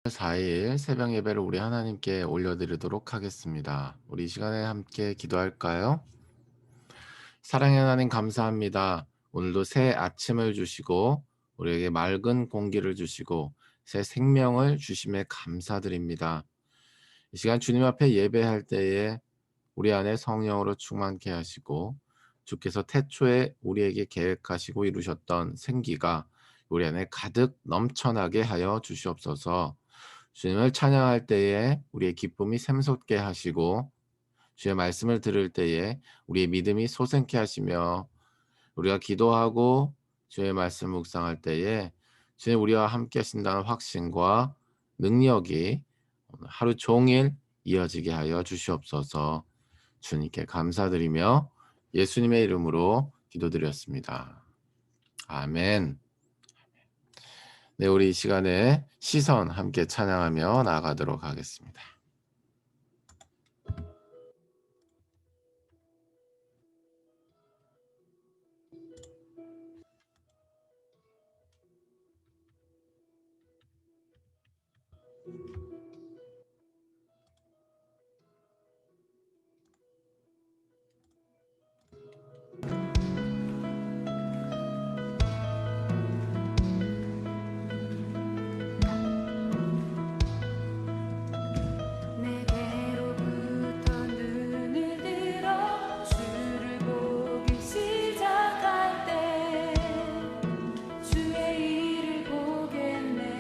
4일 새벽 예배를 우리 하나님께 올려드리도록 하겠습니다. 우리 이 시간에 함께 기도할까요? 사랑의 하나님 감사합니다. 오늘도 새 아침을 주시고 우리에게 맑은 공기를 주시고 새 생명을 주심에 감사드립니다. 이 시간 주님 앞에 예배할 때에 우리 안에 성령으로 충만케 하시고 주께서 태초에 우리에게 계획하시고 이루셨던 생기가 우리 안에 가득 넘쳐나게 하여 주시옵소서. 주님을 찬양할 때에 우리의 기쁨이 샘솟게 하시고 주의 말씀을 들을 때에 우리의 믿음이 솟게 하시며 우리가 기도하고 주의 말씀 묵상할 때에 주님 우리와 함께 하신다는 확신과 능력이 오늘 하루 종일 이어지게 하여 주시옵소서. 주님께 감사드리며 예수님의 이름으로 기도드렸습니다. 아멘. 네, 우리 이 시간에 시선 함께 찬양하며 나아가도록 하겠습니다. 내게로부터 눈을 들어 주를 보기 시작할 때 주의 일을 보겠네.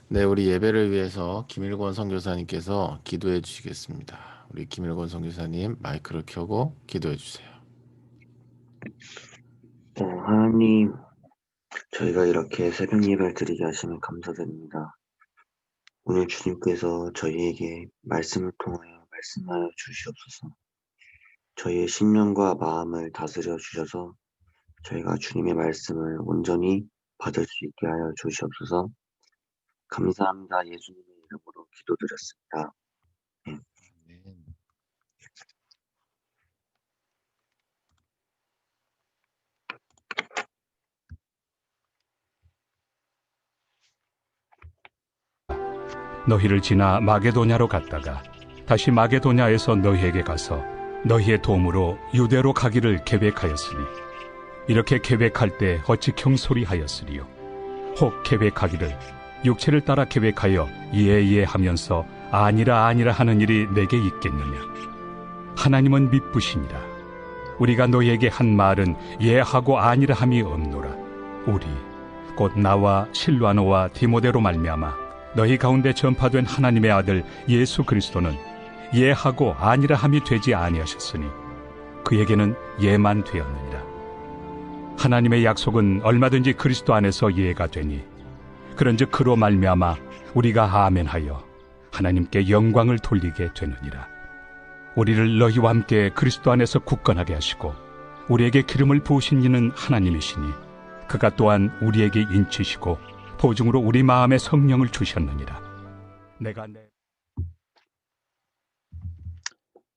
네, 우리 예배를 위해서 김일권 선교사님께서 기도해 주시겠습니다. 우리 김일권 선교사님 마이크를 켜고 기도해 주세요. 하나님, 저희가 이렇게 새벽 예배를 드리게 하시면 감사드립니다. 오늘 주님께서 저희에게 말씀을 통하여 말씀하여 주시옵소서. 저희의 심령과 마음을 다스려 주셔서 저희가 주님의 말씀을 온전히 받을 수 있게 하여 주시옵소서. 감사합니다. 예수님의 이름으로 기도드렸습니다. 너희를 지나 마게도냐로 갔다가 다시 마게도냐에서 너희에게 가서 너희의 도움으로 유대로 가기를 계획하였으니 이렇게 계획할 때 어찌 경솔이하였으리요. 혹 계획하기를 육체를 따라 계획하여 예 하면서 아니라 하는 일이 내게 있겠느냐. 하나님은 미쁘시니라. 우리가 너희에게 한 말은 예하고 아니라 함이 없노라. 우리 곧 나와 실와노와 디모데로 말미암아 너희 가운데 전파된 하나님의 아들 예수 그리스도는 예하고 아니라 함이 되지 아니하셨으니 그에게는 예만 되었느니라. 하나님의 약속은 얼마든지 그리스도 안에서 예가 되니 그런즉 그로 말미암아 우리가 아멘하여 하나님께 영광을 돌리게 되느니라. 우리를 너희와 함께 그리스도 안에서 굳건하게 하시고 우리에게 기름을 부으신 이는 하나님이시니 그가 또한 우리에게 인치시고 보증으로 우리 마음에 성령을 주셨느니라.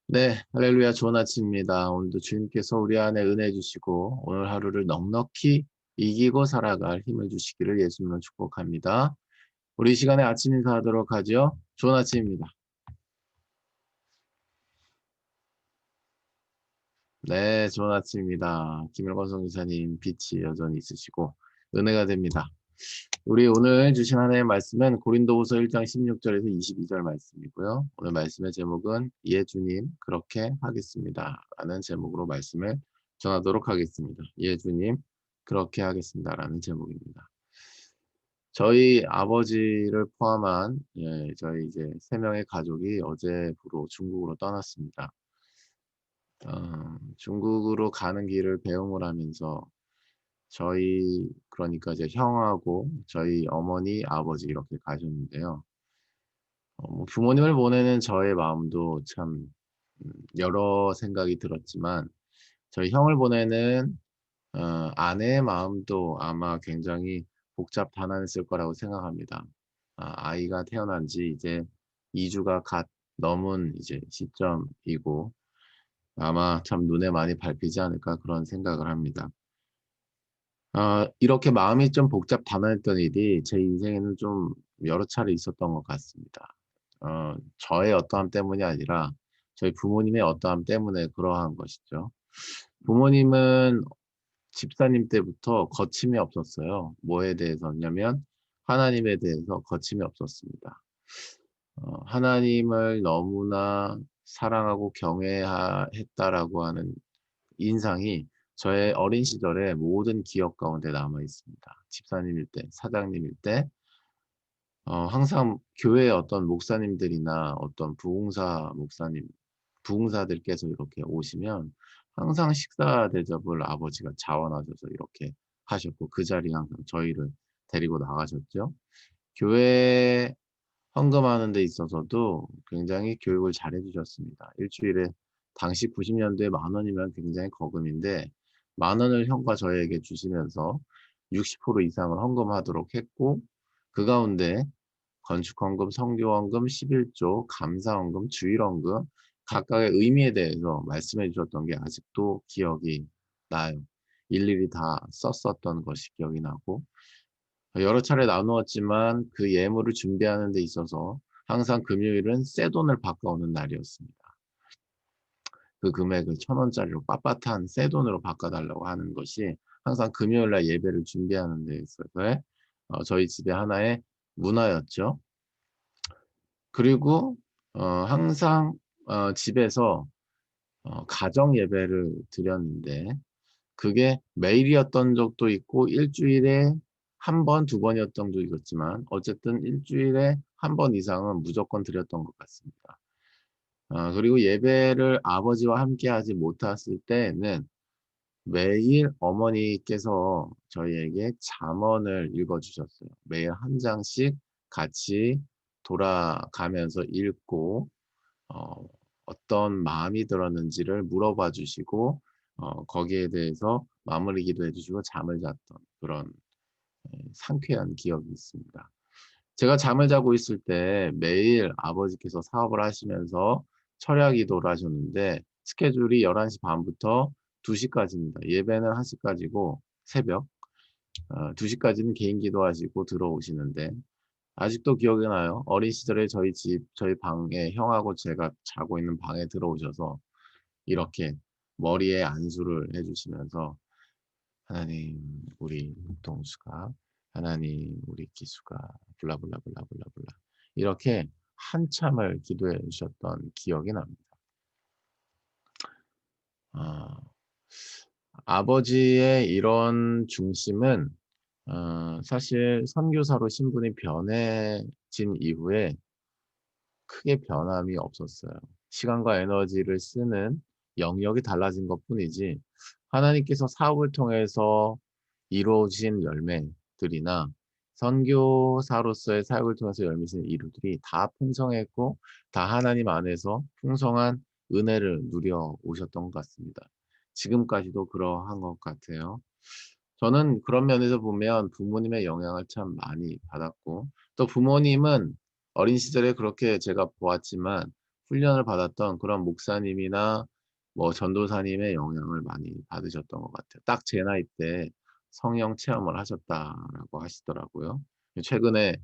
네, 할렐루야, 좋은 아침입니다. 오늘도 주님께서 우리 안에 은혜 주시고 오늘 하루를 넉넉히 이기고 살아갈 힘을 주시기를 예수님으로 축복합니다. 우리 이 시간에 아침 인사하도록 하죠. 좋은 아침입니다. 네, 좋은 아침입니다. 김일권 선교사님 빛이 여전히 있으시고 은혜가 됩니다. 우리 오늘 주신 하나님의 말씀은 고린도후서 1장 16절에서 22절 말씀이고요. 오늘 말씀의 제목은 예 주님 그렇게 하겠습니다 라는 제목으로 말씀을 전하도록 하겠습니다. 예 주님 그렇게 하겠습니다 라는 제목입니다. 저희 아버지를 포함한 저희 이제 3명의 가족이 어제부로 중국으로 떠났습니다. 중국으로 가는 길을 배웅을 하면서 저희 그러니까 이제 형하고 저희 어머니 아버지 이렇게 가셨는데요. 뭐 부모님을 보내는 저의 마음도 참 여러 생각이 들었지만 저희 형을 보내는 아내의 마음도 아마 굉장히 복잡단단했을 거라고 생각합니다. 아이가 태어난 지 이제 2주가 갓 넘은 이제 시점이고 아마 참 눈에 많이 밟히지 않을까 그런 생각을 합니다. 이렇게 마음이 좀 복잡단단했던 일이 제 인생에는 좀 여러 차례 있었던 것 같습니다. 저의 어떠함 때문이 아니라 저희 부모님의 어떠함 때문에 그러한 것이죠. 부모님은 집사님 때부터 거침이 없었어요. 뭐에 대해서냐면 하나님에 대해서 거침이 없었습니다. 하나님을 너무나 사랑하고 경외했다라고 하는 인상이 저의 어린 시절의 모든 기억 가운데 남아 있습니다. 집사님일 때, 사장님일 때 항상 교회의 어떤 목사님들이나 어떤 부흥사 목사님, 부흥사들께서 이렇게 오시면 항상 식사 대접을 아버지가 자원하셔서 이렇게 하셨고 그 자리에 항상 저희를 데리고 나가셨죠. 교회 헌금하는 데 있어서도 굉장히 교육을 잘 해주셨습니다. 일주일에 당시 90년도에 10,000원이면 굉장히 거금인데 10,000원을 형과 저에게 주시면서 60% 이상을 헌금하도록 했고 그 가운데 건축헌금, 성교헌금, 11조, 감사헌금, 주일헌금 각각의 의미에 대해서 말씀해 주셨던 게 아직도 기억이 나요. 일일이 다 썼었던 것이 기억이 나고 여러 차례 나누었지만 그 예물을 준비하는 데 있어서 항상 금요일은 새 돈을 바꿔오는 날이었습니다. 그 금액을 1,000원짜리로 빳빳한 새 돈으로 바꿔달라고 하는 것이 항상 금요일날 예배를 준비하는 데 있어서의 저희 집의 하나의 문화였죠. 그리고 항상 집에서 가정 예배를 드렸는데 그게 매일이었던 적도 있고 일주일에 한 번, 두 번이었던 적도 있었지만 어쨌든 일주일에 한 번 이상은 무조건 드렸던 것 같습니다. 그리고 예배를 아버지와 함께 하지 못했을 때는 매일 어머니께서 저희에게 잠언을 읽어주셨어요. 매일 한 장씩 같이 돌아가면서 읽고 어떤 마음이 들었는지를 물어봐 주시고 거기에 대해서 마무리 기도해 주시고 잠을 잤던 그런 상쾌한 기억이 있습니다. 제가 잠을 자고 있을 때 매일 아버지께서 사업을 하시면서 철야 기도를 하셨는데 스케줄이 11시 반부터 2시까지입니다. 예배는 1시까지고 새벽 2시까지는 개인 기도하시고 들어오시는데 아직도 기억이 나요. 어린 시절에 저희 방에 형하고 제가 자고 있는 방에 들어오셔서 이렇게 머리에 안수를 해주시면서 하나님 우리 동수가 하나님 우리 기수가 블라블라블라블라블라 이렇게 한참을 기도해 주셨던 기억이 납니다. 아, 아버지의 이런 중심은 사실 선교사로 신분이 변해진 이후에 크게 변함이 없었어요. 시간과 에너지를 쓰는 영역이 달라진 것뿐이지 하나님께서 사업을 통해서 이루어진 열매들이나 선교사로서의 사역을 통해서 열매진 이루들이 다 풍성했고 다 하나님 안에서 풍성한 은혜를 누려 오셨던 것 같습니다. 지금까지도 그러한 것 같아요. 저는 그런 면에서 보면 부모님의 영향을 참 많이 받았고 또 부모님은 어린 시절에 그렇게 제가 보았지만 훈련을 받았던 그런 목사님이나 뭐 전도사님의 영향을 많이 받으셨던 것 같아요. 딱 제 나이 때 성령 체험을 하셨다라고 하시더라고요. 최근에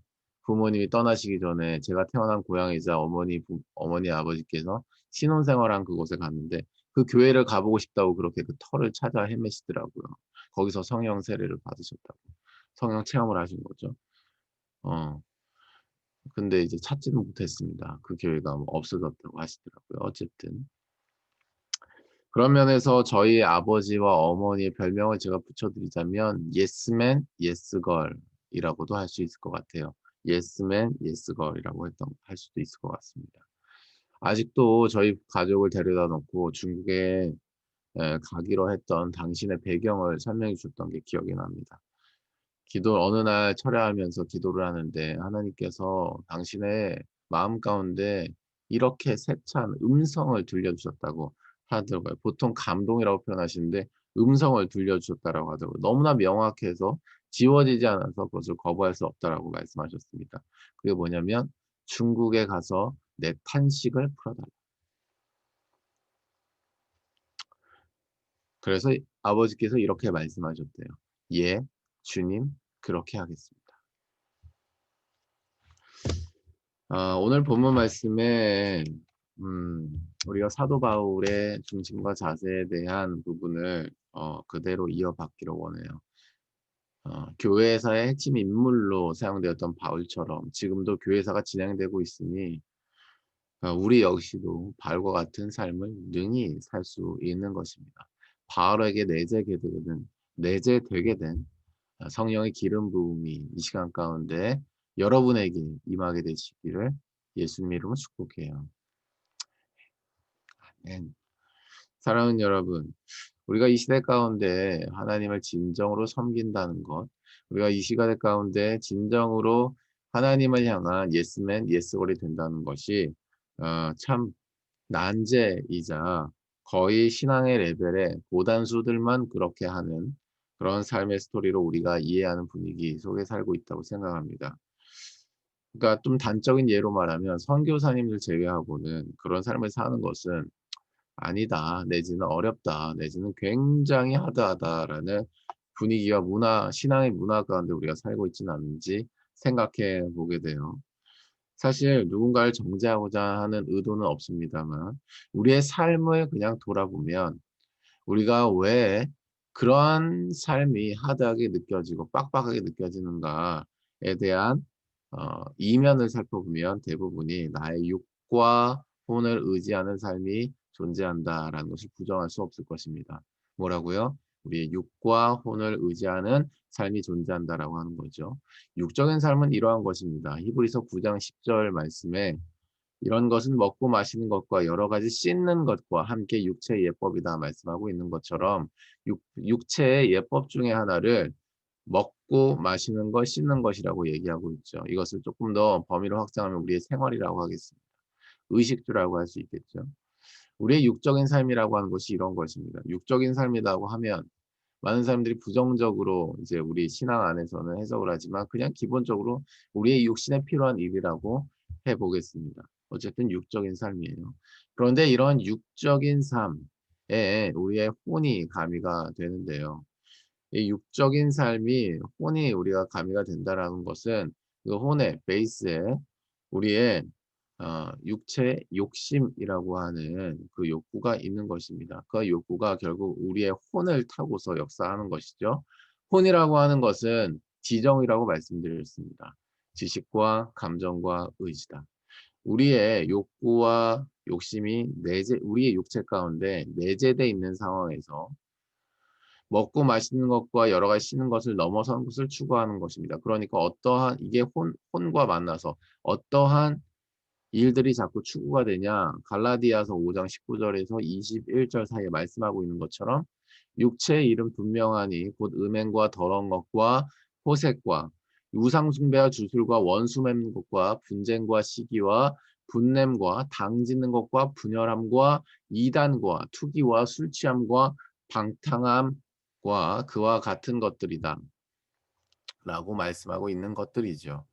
부모님이 떠나시기 전에 제가 태어난 고향이자 어머니 아버지께서 신혼생활한 그곳에 갔는데 그 교회를 가보고 싶다고 그렇게 그 터를 찾아 헤매시더라고요. 거기서 성령 세례를 받으셨다고. 성령 체험을 하신 거죠. 어. 근데 이제 찾지는 못했습니다. 그 교회가 뭐 없어졌다고 하시더라고요. 어쨌든. 그런 면에서 저희 아버지와 어머니의 별명을 제가 붙여드리자면 예스맨, 예스걸이라고도 할 수 있을 것 같아요. 예스맨, 예스걸이라고 할 수도 있을 것 같습니다. 아직도 저희 가족을 데려다 놓고 중국에 가기로 했던 당신의 배경을 설명해 주셨던 게 기억이 납니다. 어느 날 철야하면서 기도를 하는데 하나님께서 당신의 마음 가운데 이렇게 세찬 음성을 들려주셨다고 하더라고요. 보통 감동이라고 표현하시는데 음성을 들려주셨다라고 하더라고요. 너무나 명확해서 지워지지 않아서 그것을 거부할 수 없다라고 말씀하셨습니다. 그게 뭐냐면 중국에 가서 내 탄식을 풀어달라. 그래서 아버지께서 이렇게 말씀하셨대요. 예, 주님, 그렇게 하겠습니다. 오늘 본문 말씀에 우리가 사도 바울의 중심과 자세에 대한 부분을 그대로 이어받기를 원해요. 교회사의 핵심 인물로 사용되었던 바울처럼 지금도 교회사가 진행되고 있으니 우리 역시도 바울과 같은 삶을 능히 살 수 있는 것입니다. 바울에게 내재되게 된 성령의 기름 부음이 이 시간 가운데 여러분에게 임하게 되시기를 예수님 이름으로 축복해요. 아멘. 사랑하는 여러분, 우리가 이 시대 가운데 하나님을 진정으로 섬긴다는 것, 우리가 이 시대 가운데 진정으로 하나님을 향한 예스맨, 예스걸이 된다는 것이 참 난제이자 거의 신앙의 레벨의 고단수들만 그렇게 하는 그런 삶의 스토리로 우리가 이해하는 분위기 속에 살고 있다고 생각합니다. 그러니까 좀 단적인 예로 말하면 선교사님들 제외하고는 그런 삶을 사는 것은 아니다, 내지는 어렵다, 내지는 굉장히 하드하다라는 분위기와 신앙의 문화 가운데 우리가 살고 있지는 않은지 생각해 보게 돼요. 사실 누군가를 정죄하고자 하는 의도는 없습니다만 우리의 삶을 그냥 돌아보면 우리가 왜 그러한 삶이 하드하게 느껴지고 빡빡하게 느껴지는가에 대한 이면을 살펴보면 대부분이 나의 육과 혼을 의지하는 삶이 존재한다라는 것을 부정할 수 없을 것입니다. 뭐라고요? 우리의 육과 혼을 의지하는 삶이 존재한다라고 하는 거죠. 육적인 삶은 이러한 것입니다. 히브리서 9장 10절 말씀에 이런 것은 먹고 마시는 것과 여러 가지 씻는 것과 함께 육체의 예법이다 말씀하고 있는 것처럼 육체의 예법 중에 하나를 먹고 마시는 것, 씻는 것이라고 얘기하고 있죠. 이것을 조금 더 범위를 확장하면 우리의 생활이라고 하겠습니다. 의식주라고 할 수 있겠죠. 우리의 육적인 삶이라고 하는 것이 이런 것입니다. 육적인 삶이라고 하면 많은 사람들이 부정적으로 이제 우리 신앙 안에서는 해석을 하지만 그냥 기본적으로 우리의 육신에 필요한 일이라고 해보겠습니다. 어쨌든 육적인 삶이에요. 그런데 이런 육적인 삶에 우리의 혼이 가미가 되는데요. 이 육적인 삶이 혼이 우리가 가미가 된다라는 것은 그 혼의 베이스에 우리의 육체 욕심이라고 하는 그 욕구가 있는 것입니다. 그 욕구가 결국 우리의 혼을 타고서 역사하는 것이죠. 혼이라고 하는 것은 지정이라고 말씀드렸습니다. 지식과 감정과 의지다. 우리의 욕구와 욕심이 우리의 육체 가운데 내재되어 있는 상황에서 먹고 마시는 것과 여러 가지 씻는 것을 넘어선 것을 추구하는 것입니다. 그러니까 어떠한 이게 혼과 만나서 어떠한 일들이 자꾸 추구가 되냐? 갈라디아서 5장 19절에서 21절 사이에 말씀하고 있는 것처럼 육체의 일은 분명하니 곧 음행과 더러운 것과 호색과 우상 숭배와 주술과 원수 맺는 것과 분쟁과 시기와 분냄과 당짓는 것과 분열함과 이단과 투기와 술 취함과 방탕함과 그와 같은 것들이다 라고 말씀하고 있는 것들이죠.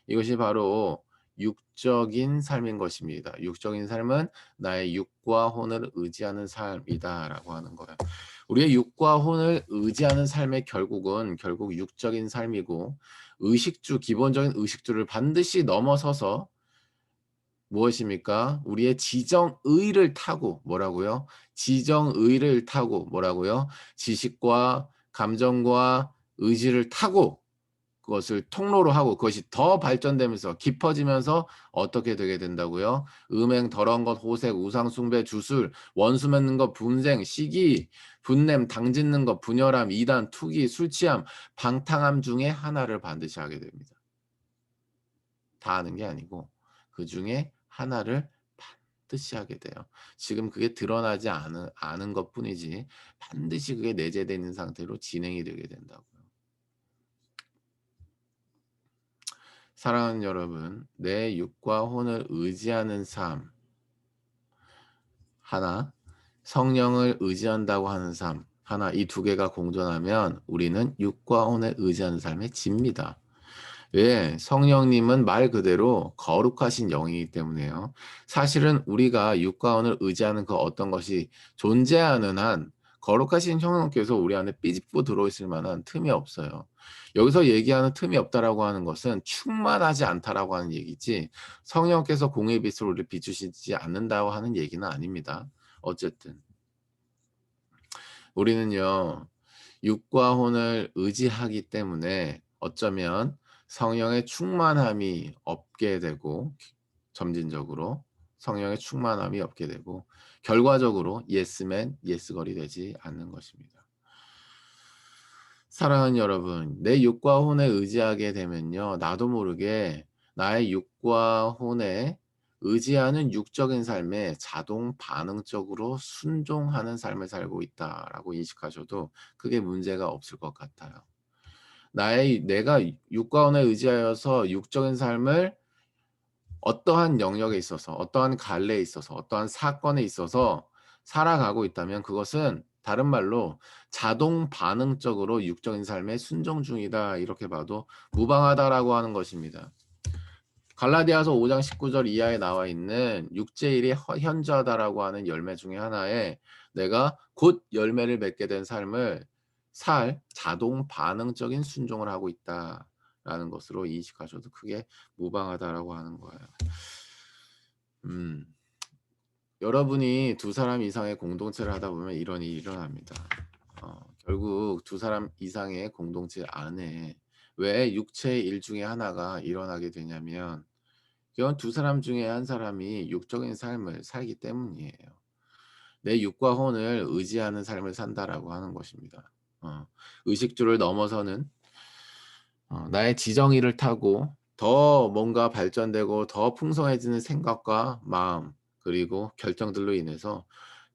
이것이 바로 육적인 삶인 것입니다. 육적인 삶은 나의 육과 혼을 의지하는 삶이다라고 하는 거예요. 우리의 육과 혼을 의지하는 삶의 결국 육적인 삶이고 기본적인 의식주를 반드시 넘어서서 무엇입니까? 우리의 지정의를 타고 뭐라고요? 지정의를 타고 뭐라고요? 지식과 감정과 의지를 타고 그것을 통로로 하고 그것이 더 발전되면서 깊어지면서 어떻게 되게 된다고요? 음행, 더러운 것, 호색, 우상 숭배, 주술, 원수 맺는 것, 분쟁, 시기, 분냄, 당짓는 것, 분열함, 이단, 투기, 술 취함, 방탕함 중에 하나를 반드시 하게 됩니다. 다 하는 게 아니고 그 중에 하나를 반드시 하게 돼요. 지금 그게 드러나지 않은 것뿐이지 반드시 그게 내재되어 있는 상태로 진행이 되게 된다고요. 사랑하는 여러분, 내 육과 혼을 의지하는 삶 하나, 성령을 의지한다고 하는 삶 하나, 이 두 개가 공존하면 우리는 육과 혼을 의지하는 삶에 집니다. 왜? 성령님은 말 그대로 거룩하신 영이기 때문에요. 사실은 우리가 육과 혼을 의지하는 그 어떤 것이 존재하는 한 거룩하신 성령께서 우리 안에 삐집고 들어있을 만한 틈이 없어요. 여기서 얘기하는 틈이 없다라고 하는 것은 충만하지 않다라고 하는 얘기지 성령께서 공의 빛으로 우리를 비추시지 않는다고 하는 얘기는 아닙니다. 어쨌든 우리는요 육과 혼을 의지하기 때문에 어쩌면 성령의 충만함이 없게 되고 점진적으로 성령의 충만함이 없게 되고 결과적으로 예스맨 예스걸이 되지 않는 것입니다. 사랑하는 여러분, 내 육과 혼에 의지하게 되면요 나도 모르게 나의 육과 혼에 의지하는 육적인 삶에 자동 반응적으로 순종하는 삶을 살고 있다라고 인식하셔도 크게 문제가 없을 것 같아요. 내가 육과 혼에 의지하여서 육적인 삶을 어떠한 영역에 있어서 어떠한 갈래에 있어서 어떠한 사건에 있어서 살아가고 있다면 그것은 다른 말로 자동 반응적으로 육적인 삶에 순종 중이다 이렇게 봐도 무방하다라고 하는 것입니다. 갈라디아서 5장 19절 이하에 나와 있는 육제일이 현저하다라고 하는 열매 중에 하나에 내가 곧 열매를 맺게 된 삶을 자동 반응적인 순종을 하고 있다라는 것으로 인식하셔도 크게 무방하다라고 하는 거예요. 여러분이 두 사람 이상의 공동체를 하다 보면 이런 일이 일어납니다. 결국 두 사람 이상의 공동체 안에 왜 육체의 일 중에 하나가 일어나게 되냐면 이건 두 사람 중에 한 사람이 육적인 삶을 살기 때문이에요. 내 육과 혼을 의지하는 삶을 산다라고 하는 것입니다. 의식주를 넘어서는 나의 지정의를 타고 더 뭔가 발전되고 더 풍성해지는 생각과 마음 그리고 결정들로 인해서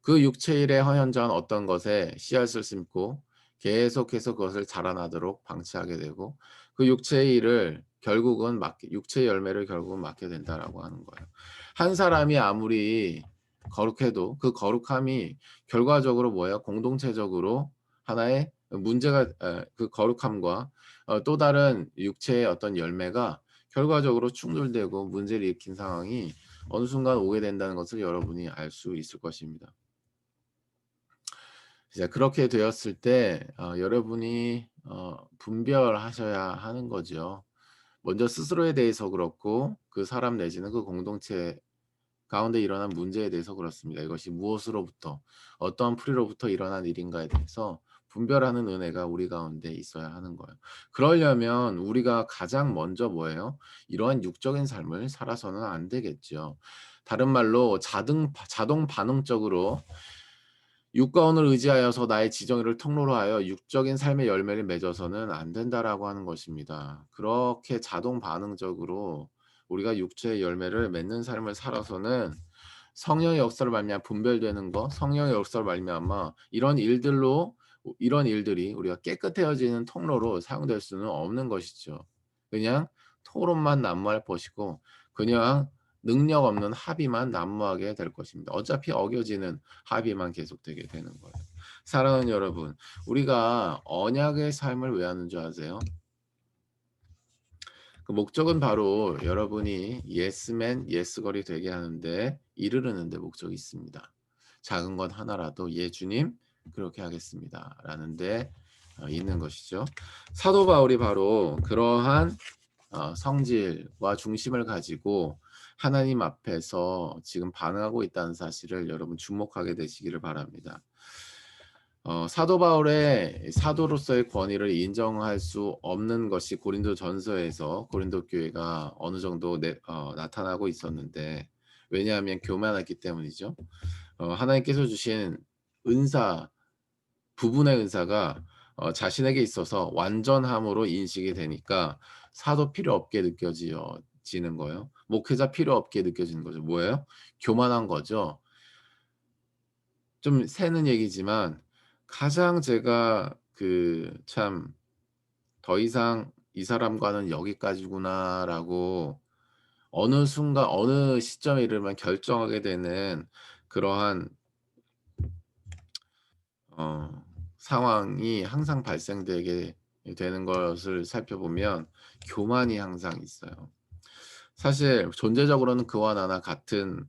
그 육체일의 현저한 어떤 것에 씨앗을 심고 계속해서 그것을 자라나도록 방치하게 되고 그 육체의 일을 결국은 육체의 열매를 결국은 맞게 된다라고 하는 거예요. 한 사람이 아무리 거룩해도 그 거룩함이 결과적으로 뭐예요? 공동체적으로 하나의 문제가 그 거룩함과 또 다른 육체의 어떤 열매가 결과적으로 충돌되고 문제를 일으킨 상황이 어느 순간 오게 된다는 것을 여러분이 알 수 있을 것입니다. 이제 그렇게 되었을 때 여러분이 분별하셔야 하는 거죠. 먼저 스스로에 대해서 그렇고 그 사람 내지는 그 공동체 가운데 일어난 문제에 대해서 그렇습니다. 이것이 무엇으로부터 어떠한 풀이로부터 일어난 일인가에 대해서 분별하는 은혜가 우리 가운데 있어야 하는 거예요. 그러려면 우리가 가장 먼저 뭐예요? 이러한 육적인 삶을 살아서는 안 되겠죠. 다른 말로 자동 반응적으로 육가원을 의지하여서 나의 지정의를 통로로 하여 육적인 삶의 열매를 맺어서는 안 된다라고 하는 것입니다. 그렇게 자동 반응적으로 우리가 육체의 열매를 맺는 삶을 살아서는 성령의 역사를 말미암아 분별되는 것, 성령의 역사를 말미암아 이런 일들이 우리가 깨끗해지는 통로로 사용될 수는 없는 것이죠. 그냥 토론만 난무할 것이고 그냥 능력 없는 합의만 난무하게 될 것입니다. 어차피 어겨지는 합의만 계속되게 되는 거예요. 사랑하는 여러분, 우리가 언약의 삶을 왜 하는 줄 아세요? 그 목적은 바로 여러분이 예스맨, 예스걸이 되게 하는데 이르르는데 목적이 있습니다. 작은 것 하나라도 예 주님 그렇게 하겠습니다. 라는 데 있는 것이죠. 사도 바울이 바로 그러한 성질과 중심을 가지고 하나님 앞에서 지금 반응하고 있다는 사실을 여러분 주목하게 되시기를 바랍니다. 사도 바울의 사도로서의 권위를 인정할 수 없는 것이 고린도 전서에서 고린도 교회가 어느 정도 나타나고 있었는데 왜냐하면 교만했기 때문이죠. 하나님께서 주신 은사, 부분의 은사가 자신에게 있어서 완전함으로 인식이 되니까 사도 필요 없게 느껴지는 거예요. 목회자 필요 없게 느껴지는 거죠. 뭐예요? 교만한 거죠. 좀 새는 얘기지만 가장 제가 참 '더 이상 이 사람과는 여기까지구나.'라고 어느 순간 어느 시점에 이르면 결정하게 되는 그러한 상황이 항상 발생되게 되는 것을 살펴보면 교만이 항상 있어요. 사실 존재적으로는 그와 나나 같은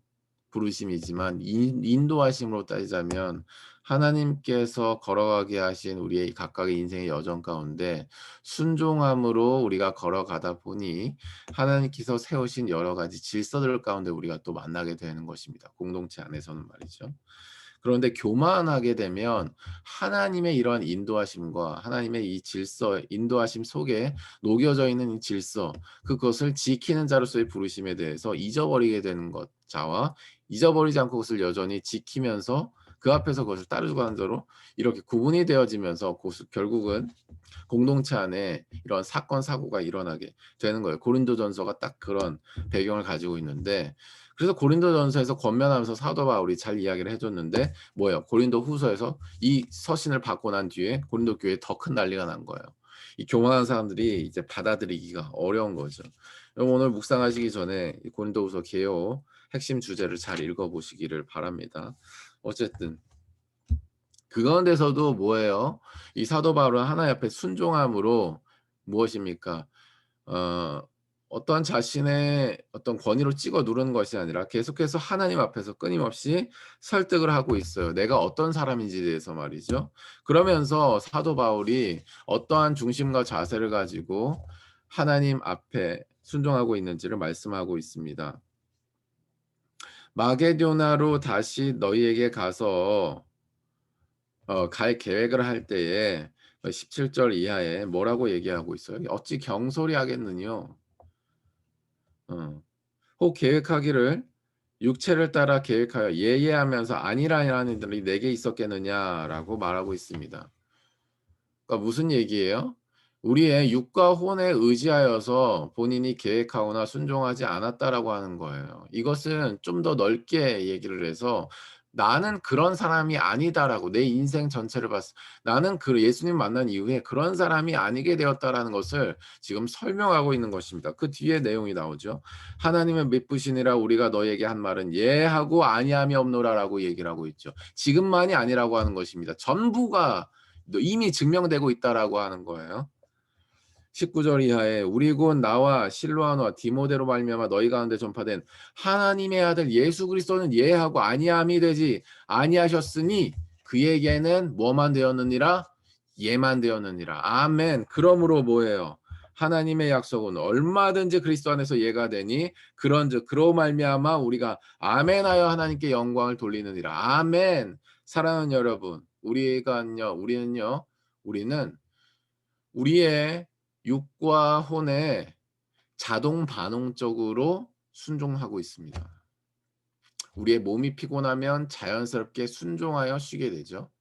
부르심이지만 인도하심으로 따지자면 하나님께서 걸어가게 하신 우리의 각각의 인생의 여정 가운데 순종함으로 우리가 걸어가다 보니 하나님께서 세우신 여러 가지 질서들 가운데 우리가 또 만나게 되는 것입니다. 공동체 안에서는 말이죠. 그런데 교만하게 되면 하나님의 이러한 인도하심과 하나님의 이 질서, 인도하심 속에 녹여져 있는 이 질서, 그것을 지키는 자로서의 부르심에 대해서 잊어버리게 되는 것, 자와 잊어버리지 않고 그것을 여전히 지키면서 그 앞에서 그것을 따르고가는 자로 이렇게 구분이 되어지면서 결국은 공동체 안에 이런 사건 사고가 일어나게 되는 거예요. 고린도전서가 딱 그런 배경을 가지고 있는데 그래서 고린도전서에서 권면하면서 사도 바울이 잘 이야기를 해줬는데 뭐예요? 고린도후서에서 이 서신을 받고 난 뒤에 고린도 교회에 더 큰 난리가 난 거예요. 이 교만한 사람들이 이제 받아들이기가 어려운 거죠. 여러분 오늘 묵상하시기 전에 이 고린도후서 개요 핵심 주제를 잘 읽어보시기를 바랍니다. 어쨌든 그 가운데서도 뭐예요? 이 사도 바울은 하나님 앞에 순종함으로 무엇입니까? 어떠한 자신의 어떤 권위로 찍어 누르는 것이 아니라 계속해서 하나님 앞에서 끊임없이 설득을 하고 있어요. 내가 어떤 사람인지에 대해서 말이죠. 그러면서 사도 바울이 어떠한 중심과 자세를 가지고 하나님 앞에 순종하고 있는지를 말씀하고 있습니다. 마게도냐로 다시 너희에게 가서 갈 계획을 할 때에 17절 이하에 뭐라고 얘기하고 있어요? 어찌 경솔히 하겠느뇨. 혹 계획하기를 육체를 따라 계획하여 예예하면서 아니라는 이들이 내게 있었겠느냐라고 말하고 있습니다. 그러니까 무슨 얘기예요? 우리의 육과 혼에 의지하여서 본인이 계획하거나 순종하지 않았다라고 하는 거예요. 이것은 좀 더 넓게 얘기를 해서 나는 그런 사람이 아니다라고 내 인생 전체를 나는 그 예수님 만난 이후에 그런 사람이 아니게 되었다라는 것을 지금 설명하고 있는 것입니다. 그 뒤에 내용이 나오죠. 하나님의 믿으시니라 우리가 너에게 한 말은 예하고 아니함이 없노라라고 얘기를 하고 있죠. 지금만이 아니라고 하는 것입니다. 전부가 이미 증명되고 있다라고 하는 거예요. 19절 이하에 우리 곧 나와 실로아노와 디모데로 말미암아 너희 가운데 전파된 하나님의 아들 예수 그리스도는 예하고 아니함이 되지 아니하셨으니 그에게는 뭐만 되었느니라? 예만 되었느니라. 아멘. 그러므로 뭐예요? 하나님의 약속은 얼마든지 그리스도 안에서 예가 되니 그런즉 그로 말미암아 우리가 아멘하여 하나님께 영광을 돌리느니라. 아멘. 사랑하는 여러분, 우리는 우리의 육과 혼에 자동 반응적으로 순종하고 있습니다. 우리의 몸이 피곤하면 자연스럽게 순종하여 쉬게 되죠.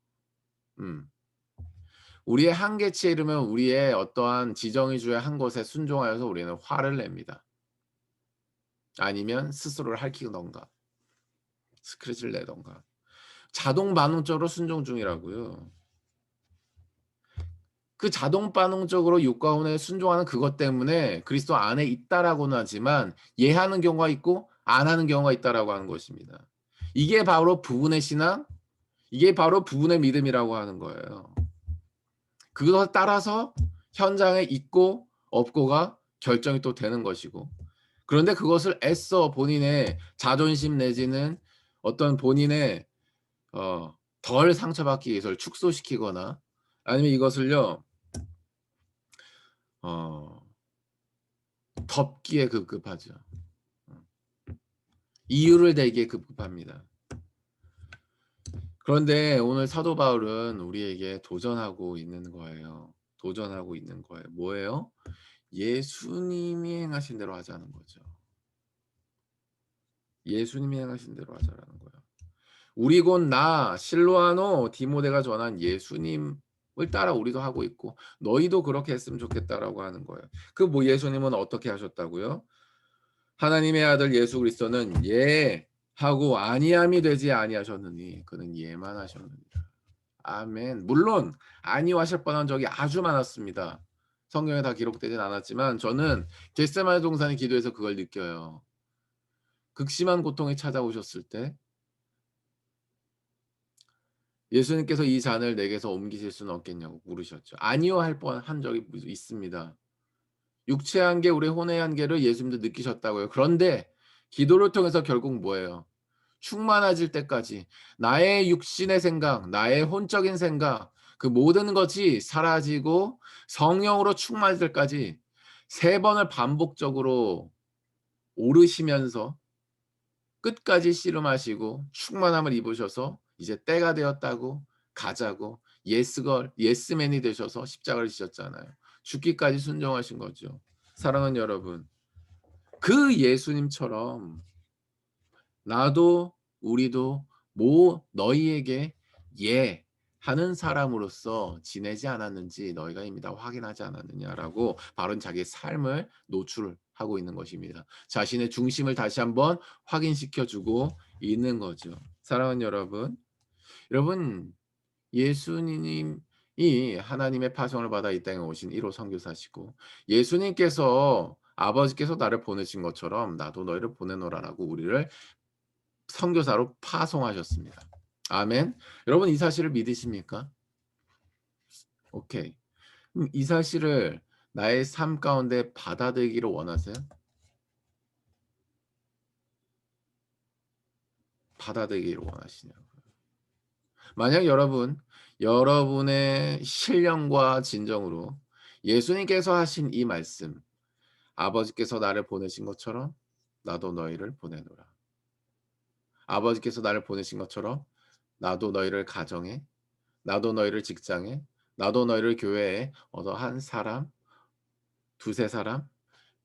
우리의 한계치에 이르면 우리의 어떠한 지정의 주의 한 것에 순종하여서 우리는 화를 냅니다. 아니면 스스로를 핥히던가 스크래치를 내던가. 자동 반응적으로 순종 중이라고요. 그 자동 반응적으로 육과 혼에 순종하는 그것 때문에 그리스도 안에 있다라고는 하지만 예하는 경우가 있고 안 하는 경우가 있다라고 하는 것입니다. 이게 바로 부분의 신앙, 이게 바로 부분의 믿음이라고 하는 거예요. 그것에 따라서 현장에 있고 없고가 결정이 또 되는 것이고, 그런데 그것을 애써 본인의 자존심 내지는 어떤 본인의 덜 상처받기 위해서 축소시키거나 아니면 이것을요 덮기에 급급하죠. 이유를 대기에 급급합니다. 그런데 오늘 사도 바울은 우리에게 도전하고 있는 거예요. 도전하고 있는 거예요. 뭐예요? 예수님이 행하신 대로 하자는 거죠. 예수님이 행하신 대로 하자라는 거예요. 우리 곧 나 실로아노 디모데가 전한 예수님을 따라 우리도 하고 있고 너희도 그렇게 했으면 좋겠다라고 하는 거예요. 그 뭐 예수님은 어떻게 하셨다고요? 하나님의 아들 예수 그리스도는 예하고 아니함이 되지 아니하셨느니 그는 예만 하셨느니라. 아멘. 물론 아니하실 뻔한 적이 아주 많았습니다. 성경에 다 기록되진 않았지만 저는 겟세마네 동산의 기도에서 그걸 느껴요. 극심한 고통이 찾아오셨을 때 예수님께서 이 잔을 내게서 옮기실 수는 없겠냐고 물으셨죠. 아니요 할 뻔한 적이 있습니다. 육체의 한계, 우리 혼의 한계를 예수님도 느끼셨다고요. 그런데 기도를 통해서 결국 뭐예요? 충만해질 때까지 나의 육신의 생각, 나의 혼적인 생각, 그 모든 것이 사라지고 성령으로 충만해질 때까지 3번을 반복적으로 오르시면서 끝까지 씨름하시고 충만함을 입으셔서 이제 때가 되었다고 가자고 예스맨이 되셔서 십자가를 지셨잖아요. 죽기까지 순종하신 거죠. 사랑하는 여러분, 그 예수님처럼 나도 우리도 너희에게 예 하는 사람으로서 지내지 않았는지 너희가 이미 다 확인하지 않았느냐라고 바로 자기의 삶을 노출하고 있는 것입니다. 자신의 중심을 다시 한번 확인시켜주고 있는 거죠. 사랑하는 여러분 예수님이 하나님의 파송을 받아 이 땅에 오신 1호 선교사시고 예수님께서 아버지께서 나를 보내신 것처럼 나도 너희를 보내노라라고 우리를 선교사로 파송하셨습니다. 아멘. 여러분 이 사실을 믿으십니까? 오케이. 그럼 이 사실을 나의 삶 가운데 받아들이기를 원하세요? 받아들이기를 원하시냐고요. 만약 여러분의 신령과 진정으로 예수님께서 하신 이 말씀, 아버지께서 나를 보내신 것처럼 나도 너희를 보내노라. 아버지께서 나를 보내신 것처럼 나도 너희를 가정에, 나도 너희를 직장에, 나도 너희를 교회에 한 사람, 두세 사람,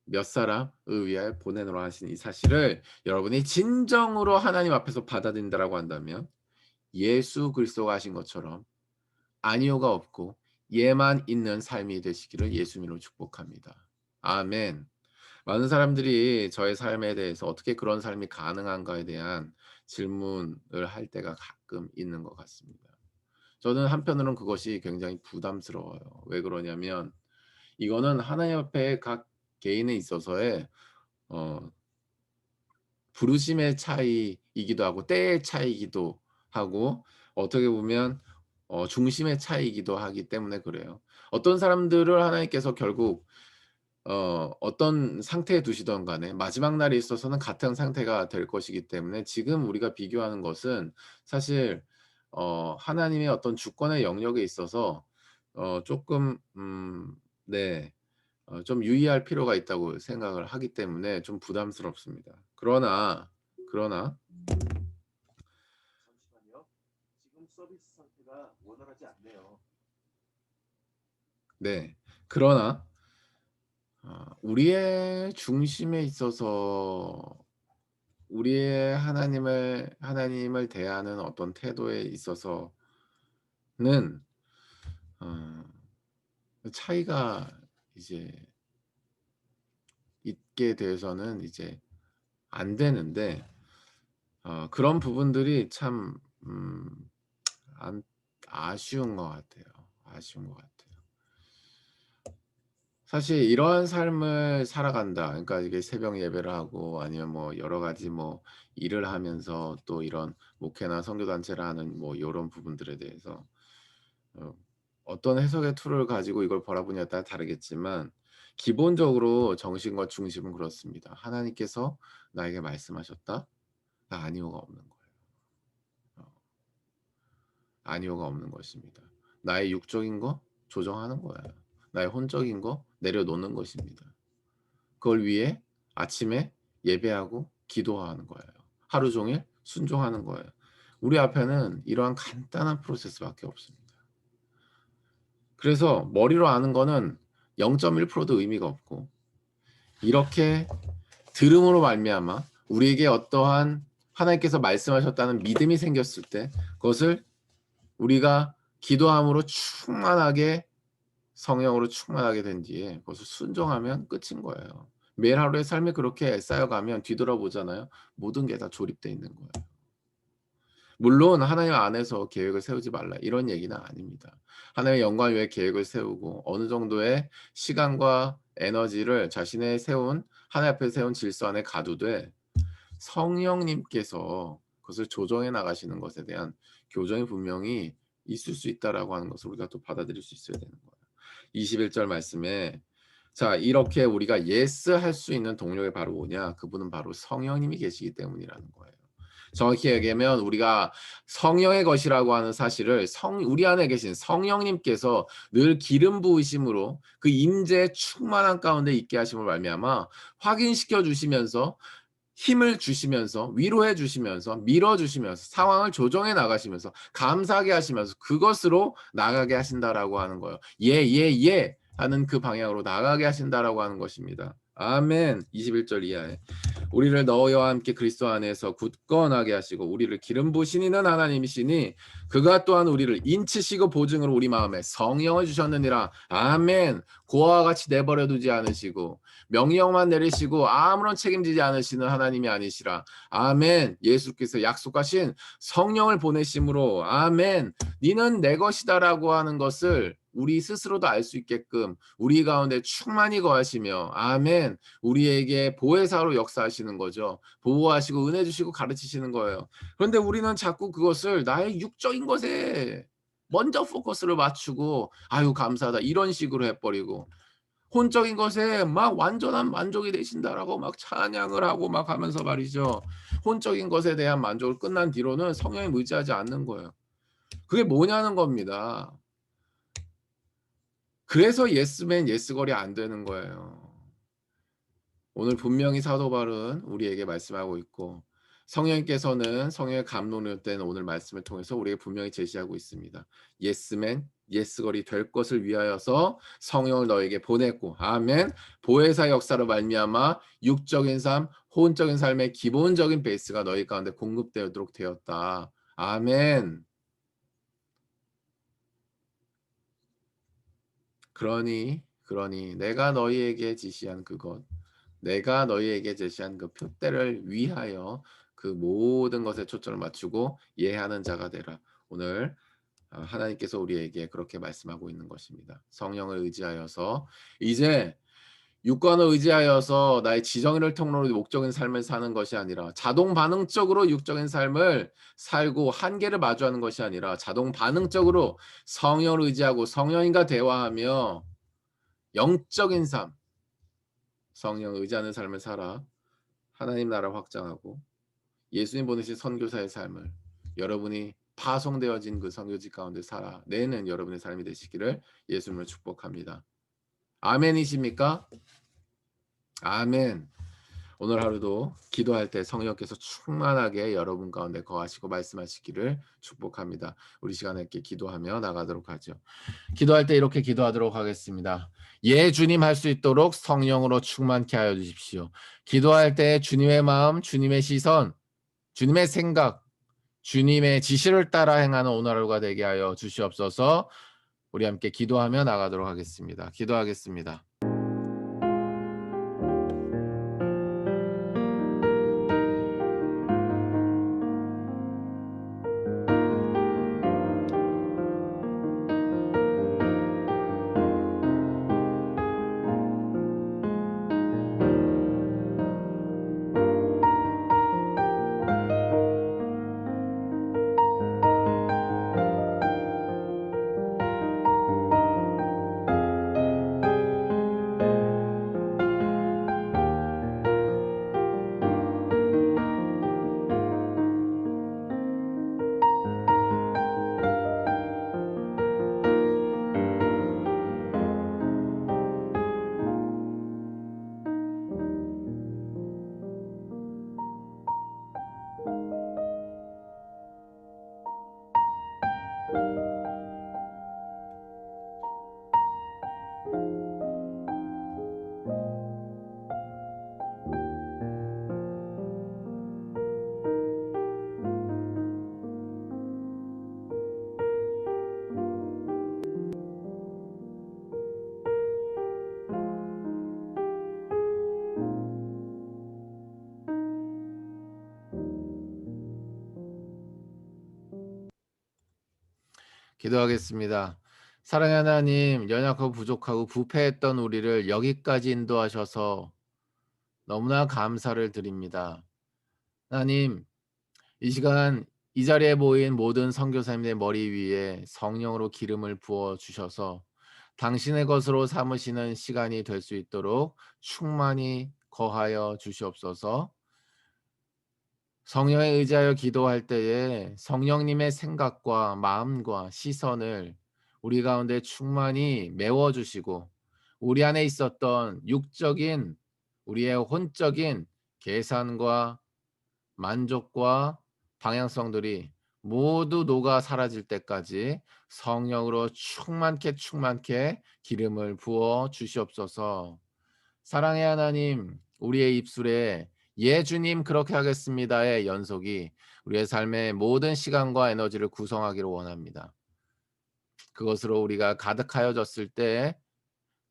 몇 사람을 위하여 보내노라 하신 이 사실을 여러분이 진정으로 하나님 앞에서 받아들인다라고 한다면 예수 그리스도가 하신 것처럼 아니오가 없고 예만 있는 삶이 되시기를 예수님으로 축복합니다. 아멘. 많은 사람들이 저의 삶에 대해서 어떻게 그런 삶이 가능한가에 대한 질문을 할 때가 가끔 있는 것 같습니다. 저는 한편으로는 그것이 굉장히 부담스러워요. 왜 그러냐면 이거는 하나님 앞에 각 개인에 있어서의 어 부르심의 차이이기도 하고 때의 차이이기도 하고 어떻게 보면 중심의 차이이기도 하기 때문에 그래요. 어떤 사람들을 하나님께서 결국 어떤 상태에 두시든 간에 마지막 날에 있어서는 같은 상태가 될 것이기 때문에 지금 우리가 비교하는 것은 사실 하나님의 어떤 주권의 영역에 있어서 쪼끔 네. 좀 유의할 필요가 있다고 생각을 하기 때문에 좀 부담스럽습니다. 그러나 잠시만요. 지금 서비스 상태가 원활하지 않네요. 네. 그러나 우리의 중심에 있어서 우리의 하나님을 대하는 어떤 태도에 있어서는 어 차이가 이제 있게 돼서는 이제 안 되는데 그런 부분들이 참 안 아쉬운 것 같아요. 아쉬운 것 같아요. 사실 이러한 삶을 살아간다. 그러니까 이게 새벽 예배를 하고 아니면 뭐 여러 가지 뭐 일을 하면서 또 이런 목회나 선교 단체를 하는 뭐 요런 부분들에 대해서 어 어떤 해석의 툴을 가지고 이걸 바라보냐에 따라 다르겠지만 기본적으로 정신과 중심은 그렇습니다. 하나님께서 나에게 말씀하셨다. 나 아니오가 없는 거예요. 어 아니오가 없는 것입니다. 나의 육적인 거 조정하는 거예요. 나의 혼적인 거 내려놓는 것입니다. 그걸 위해 아침에 예배하고 기도하는 거예요. 하루 종일 순종하는 거예요. 우리 앞에는 이러한 간단한 프로세스밖에 없습니다. 그래서 머리로 아는 거는 0.1%도 의미가 없고 이렇게 들음으로 말미암아 우리에게 어떠한 하나님께서 말씀하셨다는 믿음이 생겼을 때 그것을 우리가 기도함으로 충만하게 성령으로 충만하게 된 뒤에 그것을 순종하면 끝인 거예요. 매일 하루의 삶이 그렇게 쌓여가면 뒤돌아보잖아요. 모든 게 다 조립되어 있는 거예요. 물론 하나님 안에서 계획을 세우지 말라 이런 얘기는 아닙니다. 하나님의 영광을 위해 계획을 세우고 어느 정도의 시간과 에너지를 자신의 하나님 앞에 세운 질서 안에 가두되 성령님께서 그것을 조정해 나가시는 것에 대한 교정이 분명히 있을 수 있다라고 하는 것을 우리가 또 받아들일 수 있어야 되는 거예요. 21절 말씀에 자 이렇게 우리가 예스 할 수 있는 동력이 바로 뭐냐? 그분은 바로 성령님이 계시기 때문이라는 거예요. 정확히 얘기하면 우리가 성령의 것이라고 하는 사실을 우리 안에 계신 성령님께서 늘 기름 부으심으로 그 임재의 충만한 가운데 있게 하심을 말미암아 확인시켜 주시면서 힘을 주시면서 위로해 주시면서 밀어 주시면서 상황을 조정해 나가시면서 감사하게 하시면서 그것으로 나가게 하신다라고 하는 거예요. 예 하는 그 방향으로 나가게 하신다라고 하는 것입니다. 아멘. 21절 이하에 우리를 너희와 함께 그리스도 안에서 굳건하게 하시고 우리를 기름 부으신 이는 하나님이시니 그가 또한 우리를 인치시고 보증으로 우리 마음에 성령을 주셨느니라. 아멘. 고아와 같이 내버려 두지 않으시고 명령만 내리시고 아무런 책임지지 않으시는 하나님이 아니시라. 아멘. 예수께서 약속하신 성령을 보내심으로 아멘. 니는 내 것이다라고 하는 것을 우리 스스로도 알 수 있게끔 우리 가운데 충만히 거하시며 아멘. 우리에게 보혜사로 역사하시는 거죠. 보호하시고 은혜 주시고 가르치시는 거예요. 그런데 우리는 자꾸 그것을 나의 육적인 것에 먼저 포커스를 맞추고 아유 감사하다 이런 식으로 해버리고 혼적인 것에 막 완전한 만족이 되신다라고 막 찬양을 하고 막 하면서 말이죠. 혼적인 것에 대한 만족을 끝난 뒤로는 성령에 의지하지 않는 거예요. 그게 뭐냐는 겁니다. 그래서 예스맨 예스걸이 안 되는 거예요. 오늘 분명히 사도 바울은 우리에게 말씀하고 있고 성령께서는 성령의 감동을 된 오늘 말씀을 통해서 우리에게 분명히 제시하고 있습니다. 예스맨 예스걸이 될 것을 위하여서 성령을 너에게 보냈고 아멘. 보혜사 역사로 말미암아 육적인 삶, 혼적인 삶의 기본적인 베이스가 너희 가운데 공급되도록 되었다. 아멘. 그러니 내가 너희에게 지시한 그것, 내가 너희에게 제시한 그 표대를 위하여 그 모든 것에 초점을 맞추고 예하는 자가 되라. 오늘 하나님께서 우리에게 그렇게 말씀하고 있는 것입니다. 성령을 의지하여서 이제 육관을 의지하여서 나의 지정의를 통로로 목적인 삶을 사는 것이 아니라 자동 반응적으로 육적인 삶을 살고 한계를 마주하는 것이 아니라 자동 반응적으로 성령을 의지하고 성령님과 대화하며 영적인 삶, 성령을 의지하는 삶을 살아 하나님 나라 확장하고 예수님 보내신 선교사의 삶을 여러분이 파송되어진 그 선교지 가운데 살아내는 여러분의 삶이 되시기를 예수님을 축복합니다. 아멘이십니까? 아멘. 오늘 하루도 기도할 때 성령께서 충만하게 여러분 가운데 거하시고 말씀하시기를 축복합니다. 우리 시간에 이렇게 기도하며 나가도록 하죠. 기도할 때 이렇게 기도하도록 하겠습니다. 예, 주님 할 수 있도록 성령으로 충만케 하여 주십시오. 기도할 때 주님의 마음, 주님의 시선, 주님의 생각, 주님의 지시를 따라 행하는 오늘 하루가 되게 하여 주시옵소서. 우리 함께 기도하며 나가도록 하겠습니다. 기도하겠습니다. 기도하겠습니다. 사랑의 하나님, 연약하고 부족하고 부패했던 우리를 여기까지 인도하셔서 너무나 감사를 드립니다. 하나님, 이 시간 이 자리에 모인 모든 선교사님의 머리 위에 성령으로 기름을 부어 주셔서 당신의 것으로 삼으시는 시간이 될 수 있도록 충만히 거하여 주시옵소서. 성령에 의지하여 기도할 때에 성령님의 생각과 마음과 시선을 우리 가운데 충만히 메워주시고 우리 안에 있었던 육적인 우리의 혼적인 계산과 만족과 방향성들이 모두 녹아 사라질 때까지 성령으로 충만케 기름을 부어 주시옵소서. 사랑의 하나님, 우리의 입술에 예 주님 그렇게 하겠습니다의 연속이 우리의 삶의 모든 시간과 에너지를 구성하기를 원합니다. 그것으로 우리가 가득하여졌을 때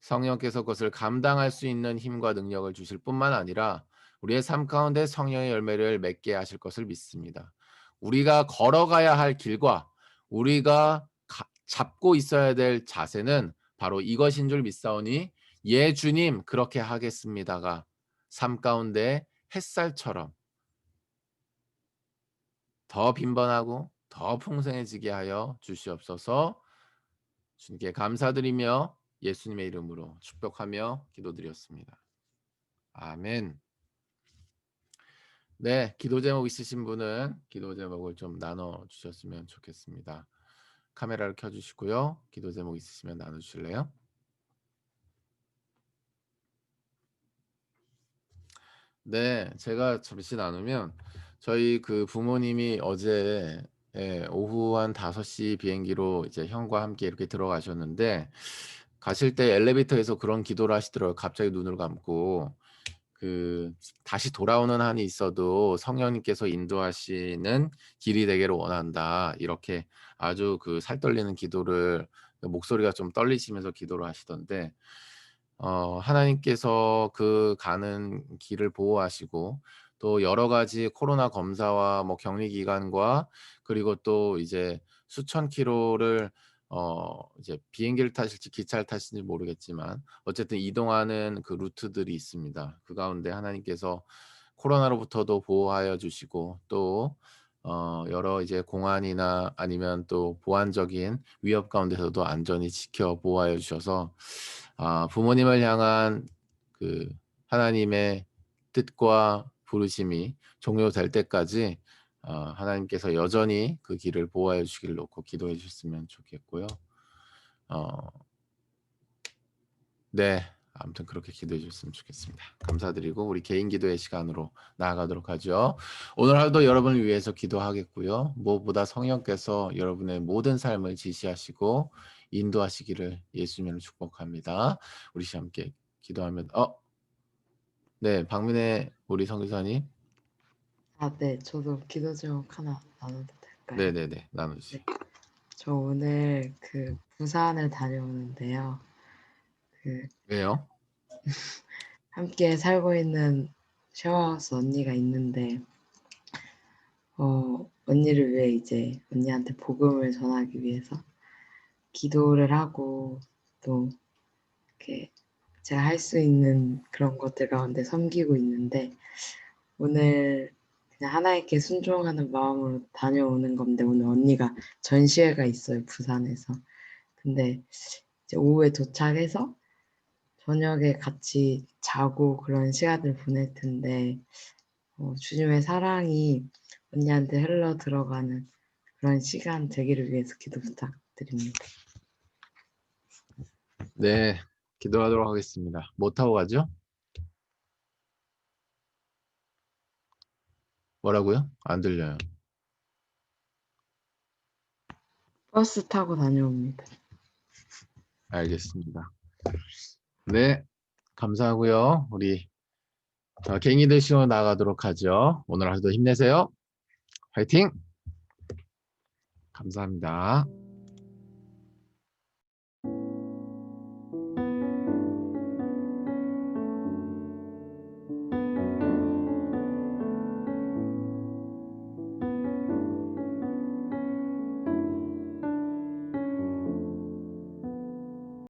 성령께서 그것을 감당할 수 있는 힘과 능력을 주실 뿐만 아니라 우리의 삶 가운데 성령의 열매를 맺게 하실 것을 믿습니다. 우리가 걸어가야 할 길과 우리가 잡고 있어야 될 자세는 바로 이것인 줄 믿사오니 예 주님 그렇게 하겠습니다가 삶 가운데 햇살처럼 더 빈번하고 더 풍성해지게 하여 주시옵소서. 주님께 감사드리며 예수님의 이름으로 축복하며 기도드렸습니다. 아멘. 네, 기도 제목 있으신 분은 기도 제목을 좀 나눠 주셨으면 좋겠습니다. 카메라를 켜주시고요. 기도 제목 있으시면 나눠 주실래요? 네, 제가 잠시 나누면 저희 그 부모님이 어제 오후 한 5시 비행기로 이제 형과 함께 이렇게 들어가셨는데 가실 때 엘리베이터에서 그런 기도를 하시더라고요. 갑자기 눈을 감고 그 다시 돌아오는 한이 있어도 성령님께서 인도하시는 길이 되기를 원한다. 이렇게 아주 그 살떨리는 기도를 목소리가 좀 떨리시면서 기도를 하시던데 하나님께서 그 가는 길을 보호하시고 또 여러 가지 코로나 검사와 뭐 격리 기간과 그리고 또 이제 수천 킬로를 이제 비행기를 타실지 기차를 타실지 모르겠지만 어쨌든 이동하는 그 루트들이 있습니다. 그 가운데 하나님께서 코로나로부터도 보호하여 주시고 또 여러 이제 공안이나 아니면 또 보안적인 위협 가운데서도 안전히 지켜 보호하여 주셔서 부모님을 향한 그 하나님의 뜻과 부르심이 종료될 때까지 하나님께서 여전히 그 길을 보호하여 주시기를 놓고 기도해 주셨으면 좋겠고요. 네, 아무튼 그렇게 기도해 주셨으면 좋겠습니다. 감사드리고 우리 개인 기도의 시간으로 나아가도록 하죠. 오늘 하루도 여러분을 위해서 기도하겠고요. 무엇보다 성령께서 여러분의 모든 삶을 지시하시고 인도하시기를 예수님으로 축복합니다. 우리 함께 기도하면 네, 박민혜 우리 선교사님. 네, 저도 기도 제목 하나 나눠도 될까요? 네네네, 나눠주세요. 저 오늘 부산을 다녀오는데요. 왜요? 함께 살고 있는 쉐어하우스 언니가 있는데, 언니를 위해 이제 언니한테 복음을 전하기 위해서 기도를 하고 또 이렇게 제가 할 수 있는 그런 것들 가운데 섬기고 있는데, 오늘 그냥 하나님께 순종하는 마음으로 다녀오는 건데 오늘 언니가 전시회가 있어요, 부산에서. 근데 이제 오후에 도착해서 저녁에 같이 자고 그런 시간을 보낼 텐데 주님의 사랑이 언니한테 흘러 들어가는 그런 시간 되기를 위해서 기도 부탁드립니다. 네, 기도하도록 하겠습니다. 뭐 타고 가죠? 뭐라고요? 안 들려요. 버스 타고 다녀옵니다. 알겠습니다. 네, 감사하고요. 우리 갱이들 시로 나가도록 하죠. 오늘 하루도 힘내세요. 화이팅! 감사합니다.